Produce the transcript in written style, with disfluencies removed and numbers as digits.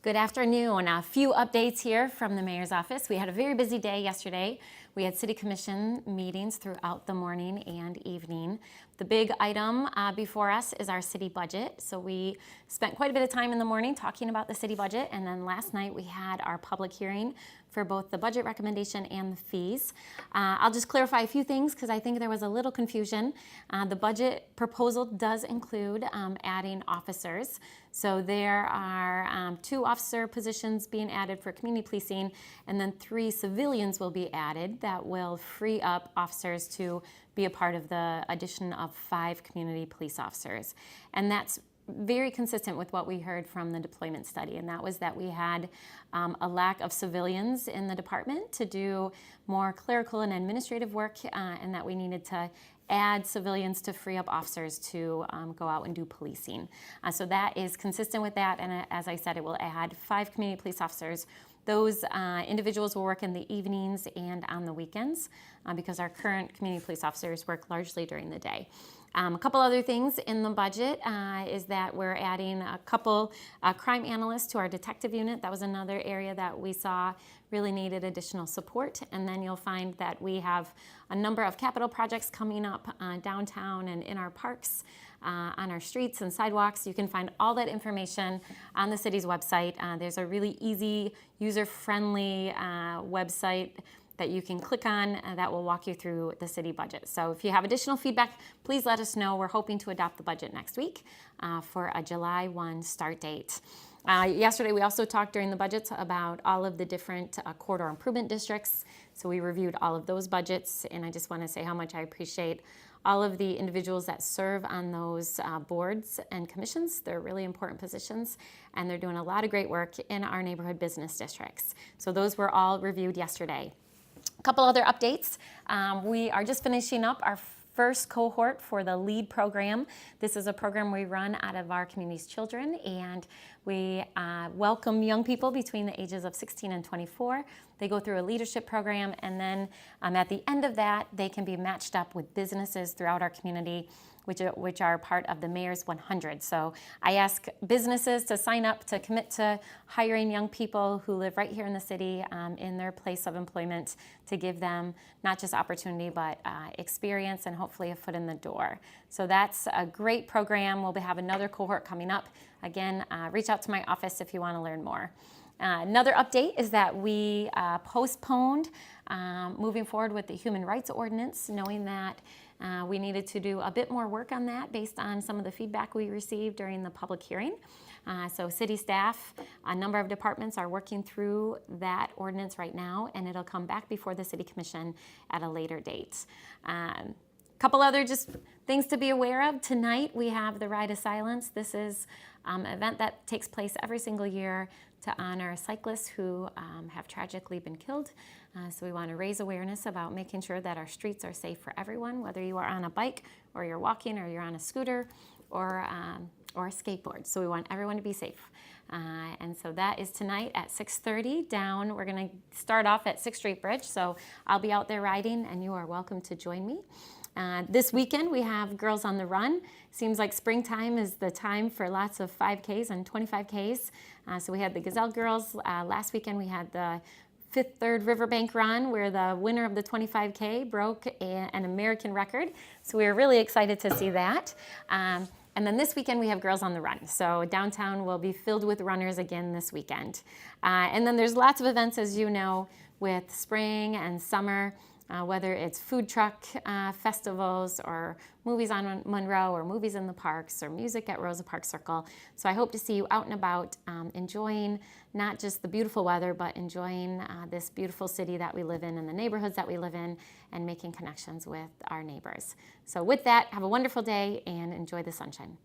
Good afternoon. A few updates here from the mayor's office. We had a very busy day yesterday. We had city commission meetings throughout the morning and evening. The big item before us is our city budget. So we spent quite a bit of time in the morning talking about the city budget, and then last night we had our public hearing for both the budget recommendation and the fees. I'll just clarify a few things because I think there was a little confusion. The budget proposal does include adding officers. So there are 2 officer positions being added for community policing, and then 3 civilians will be added that will free up officers to be a part of the addition of 5 community police officers. And that's very consistent with what we heard from the deployment study, and that was that we had a lack of civilians in the department to do more clerical and administrative work, and that we needed to add civilians to free up officers to go out and do policing. So that is consistent with that, and as I said, it will add 5 community police officers. Those individuals will work in the evenings and on the weekends because our current community police officers work largely during the day. A couple other things in the budget is that we're adding a couple crime analysts to our detective unit. That was another area that we saw really needed additional support. And then you'll find that we have a number of capital projects coming up downtown and in our parks, on our streets and sidewalks. You can find all that information on the city's website. There's a really easy, user-friendly website that you can click on that will walk you through the city budget. So if you have additional feedback, please let us know. We're hoping to adopt the budget next week for a July 1 start date. Yesterday we also talked during the budgets about all of the different corridor improvement districts. So we reviewed all of those budgets, and I just want to say how much I appreciate all of the individuals that serve on those boards and commissions. They're really important positions, and they're doing a lot of great work in our neighborhood business districts. So those were all reviewed yesterday. A couple other updates. We are just finishing up our first cohort for the LEAD program. This is a program we run out of our community's children, and we welcome young people between the ages of 16 and 24. They go through a leadership program, and then at the end of that, they can be matched up with businesses throughout our community, which are part of the Mayor's 100. So I ask businesses to sign up to commit to hiring young people who live right here in the city in their place of employment to give them not just opportunity but experience and hopefully a foot in the door. So that's a great program. We'll have another cohort coming up. Again, reach out to my office if you want to learn more. Another update is that we postponed moving forward with the Human Rights Ordinance, knowing that we needed to do a bit more work on that based on some of the feedback we received during the public hearing. So city staff, a number of departments are working through that ordinance right now, and it'll come back before the City Commission at a later date. Couple other just things to be aware of. Tonight we have the Ride of Silence. This is an event that takes place every single year to honor cyclists who have tragically been killed. So we want to raise awareness about making sure that our streets are safe for everyone, whether you are on a bike or you're walking or you're on a scooter or a skateboard. So we want everyone to be safe. And so that is tonight at 6:30 down. We're going to start off at 6th Street Bridge. So I'll be out there riding, and you are welcome to join me. This weekend we have Girls on the Run. Seems like springtime is the time for lots of 5Ks and 25Ks. So we had the Gazelle Girls. Last weekend we had the Fifth Third Riverbank Run, where the winner of the 25K broke an American record. So we were really excited to see that. And then this weekend we have Girls on the Run. So downtown will be filled with runners again this weekend. And then there's lots of events, as you know, with spring and summer. Whether it's food truck festivals or movies on Monroe or movies in the parks or music at Rosa Parks Circle. So I hope to see you out and about enjoying not just the beautiful weather, but enjoying this beautiful city that we live in and the neighborhoods that we live in and making connections with our neighbors. So with that, have a wonderful day and enjoy the sunshine.